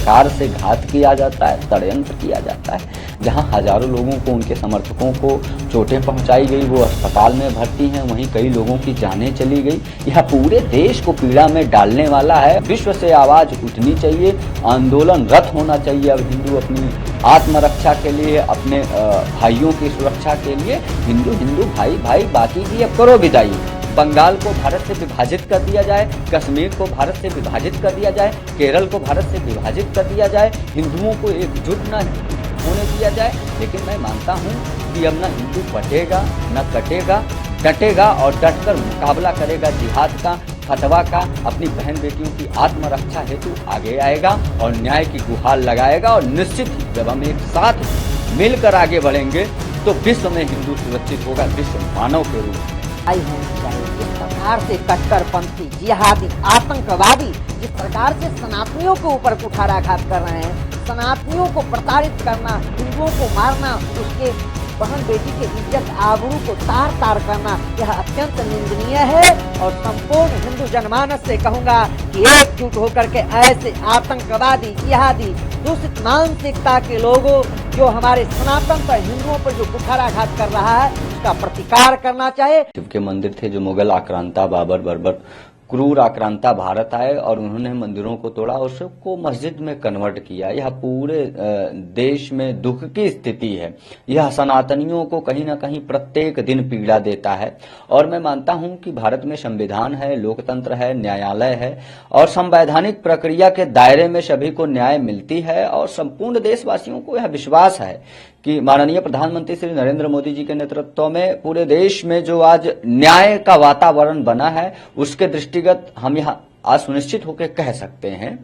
प्रकार से घात किया जाता है, षड्यंत्र किया जाता है, जहां हजारों लोगों को, उनके समर्थकों को चोटें पहुंचाई गई, वो अस्पताल में भर्ती हैं, वहीं कई लोगों की जानें चली गई। यह पूरे देश को पीड़ा में डालने वाला है। विश्व से आवाज उठनी चाहिए, आंदोलन रत होना चाहिए। अब हिंदू अपनी आत्मरक्षा के लिए, अपने भाइयों की सुरक्षा के लिए, हिंदू भाई भाई, बाकी की अब करो विदाई। बंगाल को भारत से विभाजित कर दिया जाए, कश्मीर को भारत से विभाजित कर दिया जाए, केरल को भारत से विभाजित कर दिया जाए, हिंदुओं को एकजुट न होने दिया जाए। लेकिन मैं मानता हूँ कि अब न हिंदू बटेगा न कटेगा, डटेगा और डटकर मुकाबला करेगा जिहाद का, फतवा का, अपनी बहन बेटियों की आत्मरक्षा हेतु आगे आएगा और न्याय की गुहार लगाएगा। और निश्चित ही जब हम एक साथ मिलकर आगे बढ़ेंगे तो विश्व में हिंदू सुरक्षित होगा, विश्व मानव के रूप में। आई होनी चाहिए। जिस प्रकार से कट्टरपंथी, जिहादी, आतंकवादी जिस प्रकार से सनातनियों के ऊपर कुठाराघात कर रहे हैं, सनातनियों को प्रताड़ित करना, हिंदुओं को मारना, उसके बहन बेटी के इज्जत आबरू को तार तार करना, यह अत्यंत निंदनीय है। और संपूर्ण हिंदू जनमानस से कहूंगा कि एकजुट होकर के ऐसे आतंकवादी, जिहादी, दूषित मानसिकता के लोगों जो हमारे सनातन पर, हिंदुओं पर जो कुठाराघात कर रहा है, उसका प्रतिकार करना चाहिए। शिव के मंदिर थे जो मुगल आक्रांता बाबर, बर्बर, क्रूर आक्रांता भारत आए और उन्होंने मंदिरों को तोड़ा और उसको मस्जिद में कन्वर्ट किया। यह पूरे देश में दुख की स्थिति है। यह सनातनियों को कहीं ना कहीं प्रत्येक दिन पीड़ा देता है। और मैं मानता हूं कि भारत में संविधान है, लोकतंत्र है, न्यायालय है और संवैधानिक प्रक्रिया के दायरे में सभी को न्याय मिलती है। और संपूर्ण देशवासियों को यह विश्वास है कि माननीय प्रधानमंत्री श्री नरेंद्र मोदी जी के नेतृत्व में पूरे देश में जो आज न्याय का वातावरण बना है, उसके दृष्टिगत हम यहाँ आज सुनिश्चित होकर कह सकते हैं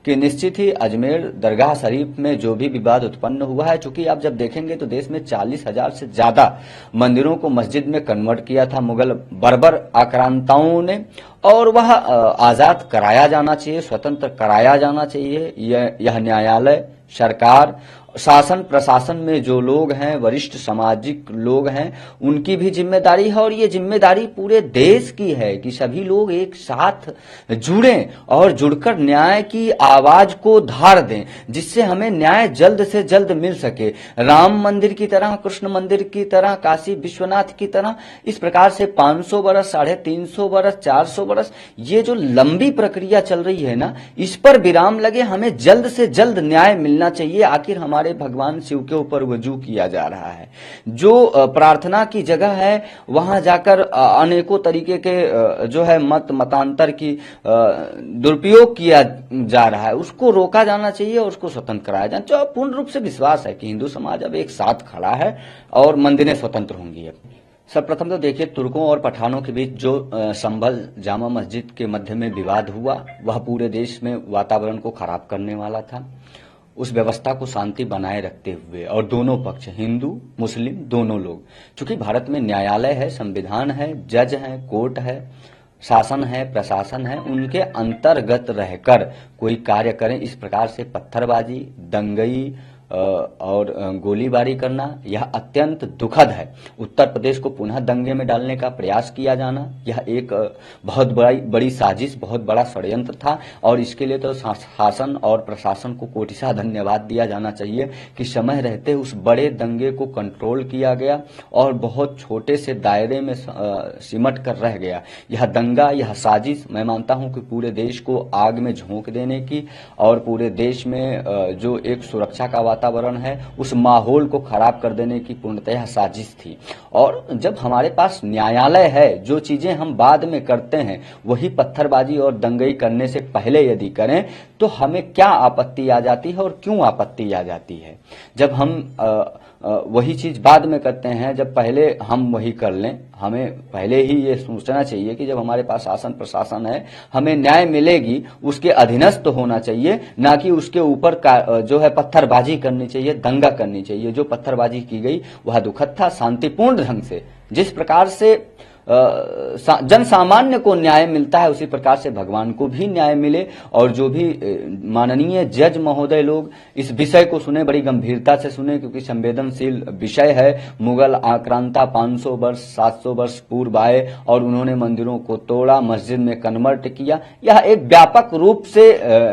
कि निश्चित ही अजमेर दरगाह शरीफ में जो भी विवाद उत्पन्न हुआ है, चूंकि आप जब देखेंगे तो देश में 40,000 से ज्यादा मंदिरों को मस्जिद में कन्वर्ट किया था मुगल बर्बर आक्रांताओं ने, और वह आजाद कराया जाना चाहिए, स्वतंत्र कराया जाना चाहिए। यह न्यायालय, सरकार, शासन प्रशासन में जो लोग हैं, वरिष्ठ सामाजिक लोग हैं, उनकी भी जिम्मेदारी है। और ये जिम्मेदारी पूरे देश की है कि सभी लोग एक साथ जुड़ें और जुड़कर न्याय की आवाज को धार दें, जिससे हमें न्याय जल्द से जल्द मिल सके। राम मंदिर की तरह, कृष्ण मंदिर की तरह, काशी विश्वनाथ की तरह इस प्रकार से 500 बरस, 350 बरस, 400 बरस ये जो लंबी प्रक्रिया चल रही है ना, इस पर विराम लगे। हमें जल्द से जल्द न्याय मिलना चाहिए। आखिर हमारे भगवान शिव के ऊपर वजू किया जा रहा है। जो प्रार्थना की जगह है, वहां जाकर अनेकों तरीके के जो है मतांतर की दुरुपयोग किया जा रहा है, उसको रोका जाना चाहिए और उसको स्वतंत्र कराया जाना चाहिए। पूर्ण रूप से विश्वास है कि हिंदू समाज अब एक साथ खड़ा है और मंदिरें स्वतंत्र होंगी। सर्वप्रथम तो देखिए, तुर्कों और पठानों के बीच जो संभल जामा मस्जिद के मध्य में विवाद हुआ, वह पूरे देश में वातावरण को खराब करने वाला था। उस व्यवस्था को शांति बनाए रखते हुए और दोनों पक्ष, हिंदू मुस्लिम दोनों लोग, चूंकि भारत में न्यायालय है, संविधान है, जज है, कोर्ट है, शासन है, प्रशासन है, उनके अंतर्गत रहकर कोई कार्य करें। इस प्रकार से पत्थरबाजी, दंगई और गोलीबारी करना यह अत्यंत दुखद है। उत्तर प्रदेश को पुनः दंगे में डालने का प्रयास किया जाना, यह एक बहुत बड़ी साजिश, बहुत बड़ा षड्यंत्र था। और इसके लिए तो शासन और प्रशासन को कोटिशा धन्यवाद दिया जाना चाहिए कि समय रहते उस बड़े दंगे को कंट्रोल किया गया और बहुत छोटे से दायरे में सिमट कर रह गया। यह दंगा, यह साजिश मैं मानता हूं कि पूरे देश को आग में झोंक देने की और पूरे देश में जो एक सुरक्षा का वातावरण है, उस माहौल को खराब कर देने की पूर्णतः साजिश थी। और जब हमारे पास न्यायालय है, जो चीजें हम बाद में करते हैं वही पत्थरबाजी और दंगई करने से पहले यदि करें तो हमें क्या आपत्ति आ जाती है और क्यों आपत्ति आ जाती है। जब हम वही चीज बाद में करते हैं, जब पहले हम वही कर लें। हमें पहले ही ये सोचना चाहिए कि जब हमारे पास शासन प्रशासन है, हमें न्याय मिलेगी, उसके अधीनस्थ होना चाहिए, ना कि उसके ऊपर जो है पत्थरबाजी करनी चाहिए, दंगा करनी चाहिए। जो पत्थरबाजी की गई वह दुखद था। शांतिपूर्ण ढंग से जिस प्रकार से जन सामान्य को न्याय मिलता है, उसी प्रकार से भगवान को भी न्याय मिले। और जो भी माननीय जज महोदय लोग इस विषय को सुने, बड़ी गंभीरता से सुने, क्योंकि संवेदनशील विषय है। मुगल आक्रांता 500 वर्ष 700 वर्ष पूर्व आए और उन्होंने मंदिरों को तोड़ा, मस्जिद में कन्वर्ट किया। यह एक व्यापक रूप से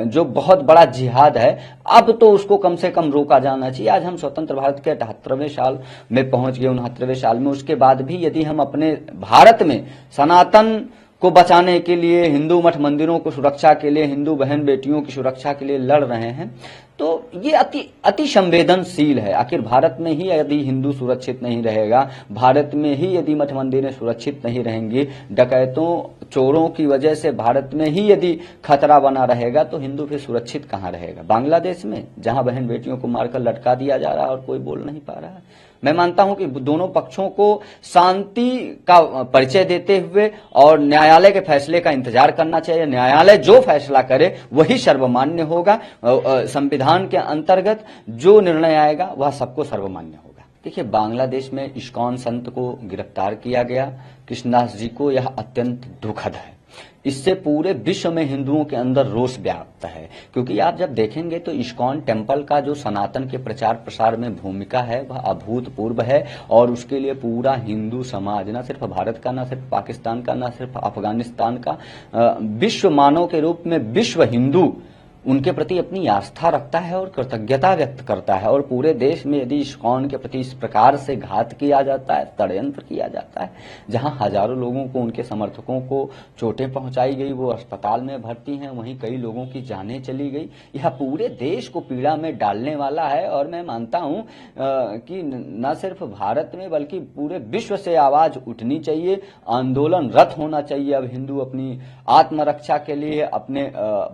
जो बहुत बड़ा जिहाद है, अब तो उसको कम से कम रोका जाना चाहिए। आज हम स्वतंत्र भारत के 78वें साल में पहुंच गए, 69वें साल में। उसके बाद भी यदि हम अपने भारत में सनातन को बचाने के लिए, हिंदू मठ मंदिरों को सुरक्षा के लिए, हिंदू बहन बेटियों की सुरक्षा के लिए लड़ रहे हैं, तो ये अति संवेदनशील है। आखिर भारत में ही यदि हिंदू सुरक्षित नहीं रहेगा, भारत में ही यदि मठ मंदिरें सुरक्षित नहीं रहेंगी, डकैतों चोरों की वजह से भारत में ही यदि खतरा बना रहेगा, तो हिंदू फिर सुरक्षित कहाँ रहेगा? बांग्लादेश में जहां बहन बेटियों को मारकर लटका दिया जा रहा है और कोई बोल नहीं पा रहा है। मैं मानता हूं कि दोनों पक्षों को शांति का परिचय देते हुए और न्यायालय के फैसले का इंतजार करना चाहिए। न्यायालय जो फैसला करे वही सर्वमान्य होगा। संविधान के अंतर्गत जो निर्णय आएगा वह सबको सर्वमान्य होगा। देखिए, बांग्लादेश में इस्कॉन संत को गिरफ्तार किया गया, कृष्णदास जी को, यह अत्यंत दुखद है। इससे पूरे विश्व में हिंदुओं के अंदर रोष व्याप्त है, क्योंकि आप जब देखेंगे तो इस्कॉन टेम्पल का जो सनातन के प्रचार प्रसार में भूमिका है वह अभूतपूर्व है। और उसके लिए पूरा हिंदू समाज, न सिर्फ भारत का, न सिर्फ पाकिस्तान का, न सिर्फ अफगानिस्तान का, विश्व मानव के रूप में विश्व हिंदू उनके प्रति अपनी आस्था रखता है और कृतज्ञता व्यक्त करता है। और पूरे देश में यदि इस्कॉन के प्रति इस प्रकार से घात किया जाता है, षड्यंत्र किया जाता है, जहां हजारों लोगों को, उनके समर्थकों को चोटें पहुंचाई गई, वो अस्पताल में भर्ती हैं, वहीं कई लोगों की जानें चली गई, यह पूरे देश को पीड़ा में डालने वाला है। और मैं मानता हूं कि न सिर्फ भारत में बल्कि पूरे विश्व से आवाज उठनी चाहिए, आंदोलनरत होना चाहिए। अब हिंदू अपनी आत्मरक्षा के लिए, अपने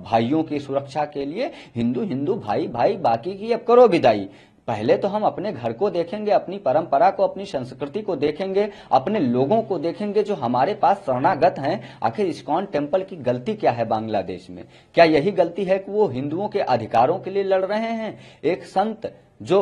भाइयों की सुरक्षा के लिए, हिंदू भाई भाई, बाकी की अब करो विदाई। पहले तो हम अपने घर को देखेंगे, अपनी परंपरा को, अपनी संस्कृति को देखेंगे, अपने लोगों को देखेंगे जो हमारे पास शरणागत हैं। आखिर इस्कॉन टेम्पल की गलती क्या है बांग्लादेश में? क्या यही गलती है कि वो हिंदुओं के अधिकारों के लिए लड़ रहे हैं? एक संत जो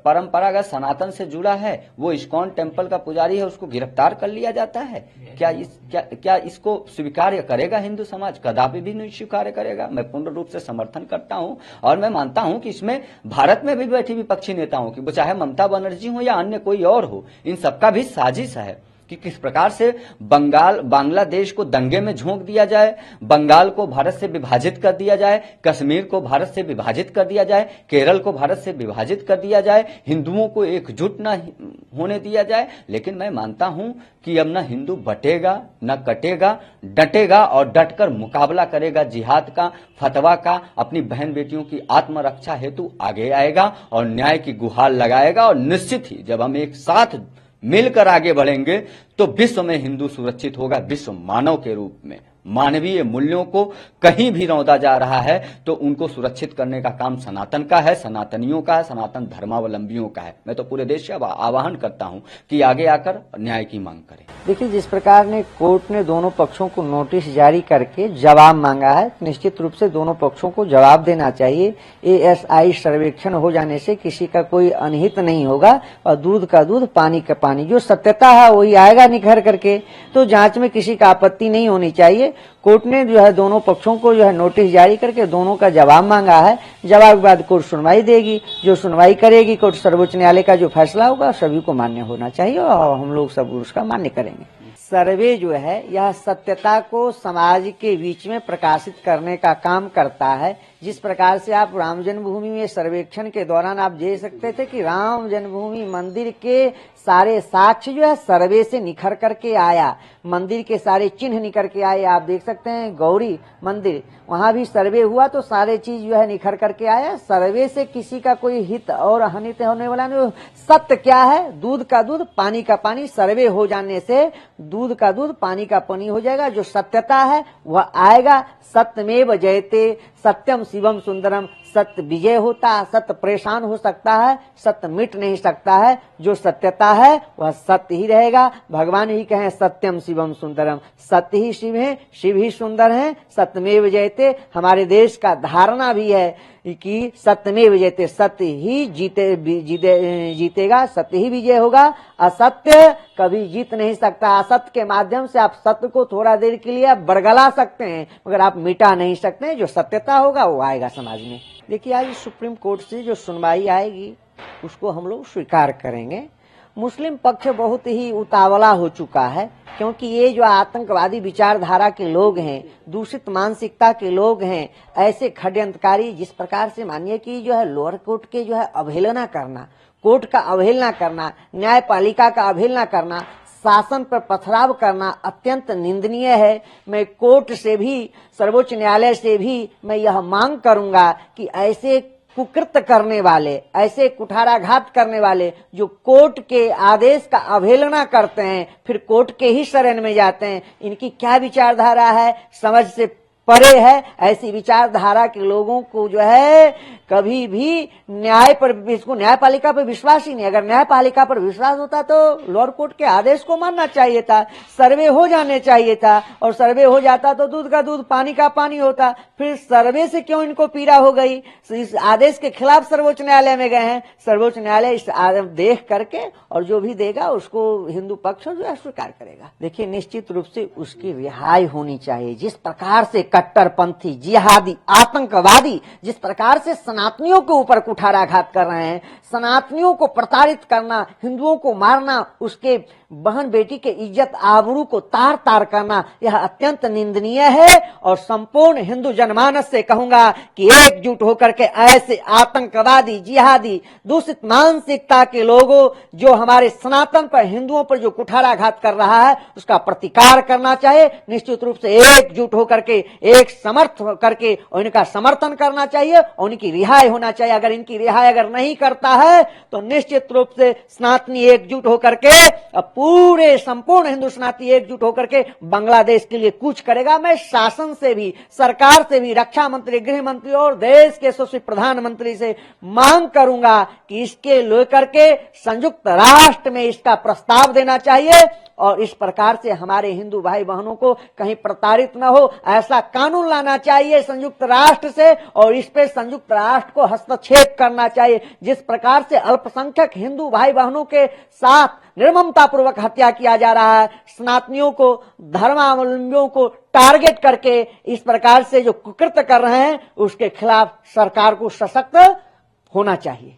परंपरागत सनातन से जुड़ा है, वो इस्कॉन टेम्पल का पुजारी है, उसको गिरफ्तार कर लिया जाता है। क्या इसको स्वीकार करेगा हिंदू समाज? कदापि भी नहीं स्वीकार करेगा। मैं पूर्ण रूप से समर्थन करता हूं और मैं मानता हूं कि इसमें भारत में भी बैठी विपक्षी नेताओं की, वो चाहे ममता बनर्जी हो या अन्य कोई और हो, इन सबका भी साजिश है कि किस प्रकार से बांग्लादेश को दंगे में झोंक दिया जाए, बंगाल को भारत से विभाजित कर दिया जाए, कश्मीर को भारत से विभाजित कर दिया जाए, केरल को भारत से विभाजित कर दिया जाए, हिंदुओं को एकजुट न होने दिया जाए। लेकिन मैं मानता हूं कि अब न हिंदू बटेगा, न कटेगा, डटेगा और डटकर मुकाबला करेगा जिहाद का, फतवा का, अपनी बहन बेटियों की आत्मरक्षा हेतु आगे आएगा और न्याय की गुहार लगाएगा। और निश्चित ही जब हम एक साथ मिलकर आगे बढ़ेंगे तो विश्व में हिंदू सुरक्षित होगा। विश्व मानव के रूप में मानवीय मूल्यों को कहीं भी रौंदा जा रहा है तो उनको सुरक्षित करने का काम सनातन का है, सनातनियों का है, सनातन धर्मावलंबियों का है। मैं तो पूरे देश से आह्वान करता हूं कि आगे आकर न्याय की मांग करें। देखिए, जिस प्रकार ने कोर्ट ने दोनों पक्षों को नोटिस जारी करके जवाब मांगा है, निश्चित रूप से दोनों पक्षों को जवाब देना चाहिए। ASI सर्वेक्षण हो जाने से किसी का कोई अनहित नहीं होगा और दूध का दूध, पानी का पानी, जो सत्यता है वही आएगा निखर करके। तो जांच में किसी का आपत्ति नहीं होनी चाहिए। कोर्ट ने जो है दोनों पक्षों को जो है नोटिस जारी करके दोनों का जवाब मांगा है। जवाब के बाद कोर्ट सुनवाई देगी, जो सुनवाई करेगी कोर्ट, सर्वोच्च न्यायालय का जो फैसला होगा सभी को मान्य होना चाहिए और हम लोग सब उसका मान्य करेंगे। सर्वे जो है यह सत्यता को समाज के बीच में प्रकाशित करने का काम करता है। जिस प्रकार से आप राम जन्मभूमि में सर्वेक्षण के दौरान आप देख सकते थे कि राम जन्मभूमि मंदिर के सारे साक्ष्य जो है सर्वे से निखर करके आया, मंदिर के सारे चिन्ह निखर के आए। आप देख सकते हैं गौरी मंदिर, वहां भी सर्वे हुआ तो सारे चीज जो है निखर करके आया। सर्वे से किसी का कोई हित और हानित होने वाला नहीं। सत्य क्या है? दूध का दूध, पानी का पानी। सर्वे हो जाने से दूध का दूध, पानी का पानी हो जाएगा। जो सत्यता है वह आएगा। सत्यमेव जयते, सत्यम शिवम सुंदरम। सत्य विजय होता है, सत्य परेशान हो सकता है, सत्य मिट नहीं सकता है। जो सत्यता है वह सत्य ही रहेगा। भगवान ही कहें सत्यम शिवम सुंदरम, सत्य ही शिव है, शिव ही सुंदर है। सत्यमेव जयते हमारे देश का धारणा भी है कि सत्यमेव जयते, सत्य ही जीतेगा, सत्य ही विजय होगा। असत्य कभी जीत नहीं सकता। असत्य के माध्यम से आप सत्य को थोड़ा देर के लिए आप बरगला सकते हैं मगर आप मिटा नहीं सकते। जो सत्यता होगा वो आएगा समाज में। देखिए, आज सुप्रीम कोर्ट से जो सुनवाई आएगी उसको हम लोग स्वीकार करेंगे मुस्लिम पक्ष बहुत ही उतावला हो चुका है, क्योंकि ये जो आतंकवादी विचारधारा के लोग हैं, दूषित मानसिकता के लोग हैं, ऐसे षड्यंत्रकारी, जिस प्रकार से मानिए कि जो है लोअर कोर्ट के जो है अवहेलना करना, कोर्ट का अवहेलना करना, न्यायपालिका का अवहेलना करना, शासन पर पथराव करना अत्यंत निंदनीय है। मैं कोर्ट से भी, सर्वोच्च न्यायालय से भी मैं यह मांग करूंगा कि ऐसे कुकृत्य करने वाले, ऐसे कुठाराघात करने वाले, जो कोर्ट के आदेश का अवहेलना करते हैं, फिर कोर्ट के ही शरण में जाते हैं, इनकी क्या विचारधारा है, समझ से परे है। ऐसी विचारधारा के लोगों को जो है कभी भी न्याय पर, इसको न्यायपालिका पर विश्वास ही नहीं। अगर न्यायपालिका पर विश्वास होता तो लोअर कोर्ट के आदेश को मानना चाहिए था, सर्वे हो जाने चाहिए था, और सर्वे हो जाता तो दूध का दूध पानी का पानी होता। फिर सर्वे से क्यों इनको पीड़ा हो गई? इस आदेश के खिलाफ सर्वोच्च न्यायालय में गए हैं। सर्वोच्च न्यायालय इस देख करके और जो भी देगा उसको हिंदू पक्ष जो है स्वीकार करेगा। देखिए, निश्चित रूप से उसकी रिहाई होनी चाहिए। जिस प्रकार से कट्टरपंथी, जिहादी, आतंकवादी जिस प्रकार से सनातनियों के ऊपर कुठाराघात कर रहे हैं, सनातनियों को प्रताड़ित करना, हिंदुओं को मारना, उसके बहन बेटी के इज्जत आबरू को तार तार करना, यह अत्यंत निंदनीय है। और संपूर्ण हिंदू जनमानस से कहूंगा कि एकजुट होकर के ऐसे आतंकवादी, जिहादी, दूषित मानसिकता के लोगों, जो हमारे सनातन पर, हिंदुओं पर जो कुठाराघात कर रहा है, उसका प्रतिकार करना चाहिए। निश्चित रूप से एकजुट होकर के, एक समर्थ करके और इनका समर्थन करना चाहिए और इनकी रिहाई होना चाहिए। अगर इनकी रिहाई अगर नहीं करता है तो निश्चित रूप से सनातनी एकजुट होकर के, पूरे संपूर्ण हिंदू सनातनी एकजुट होकर के बांग्लादेश के लिए कूच करेगा। मैं शासन से भी, सरकार से भी, रक्षा मंत्री, गृह मंत्री और देश के यशस्वी प्रधानमंत्री से मांग करूंगा कि इसके लेकर के संयुक्त राष्ट्र में इसका प्रस्ताव देना चाहिए और इस प्रकार से हमारे हिंदू भाई बहनों को कहीं प्रताड़ित न हो, ऐसा कानून लाना चाहिए संयुक्त राष्ट्र से और इस पे संयुक्त राष्ट्र को हस्तक्षेप करना चाहिए। जिस प्रकार से अल्पसंख्यक हिंदू भाई बहनों के साथ निर्ममता पूर्वक हत्या किया जा रहा है, सनातनियों को, धर्मावलंबियों को टारगेट करके इस प्रकार से जो कुकृत्य कर रहे हैं, उसके खिलाफ सरकार को सशक्त होना चाहिए।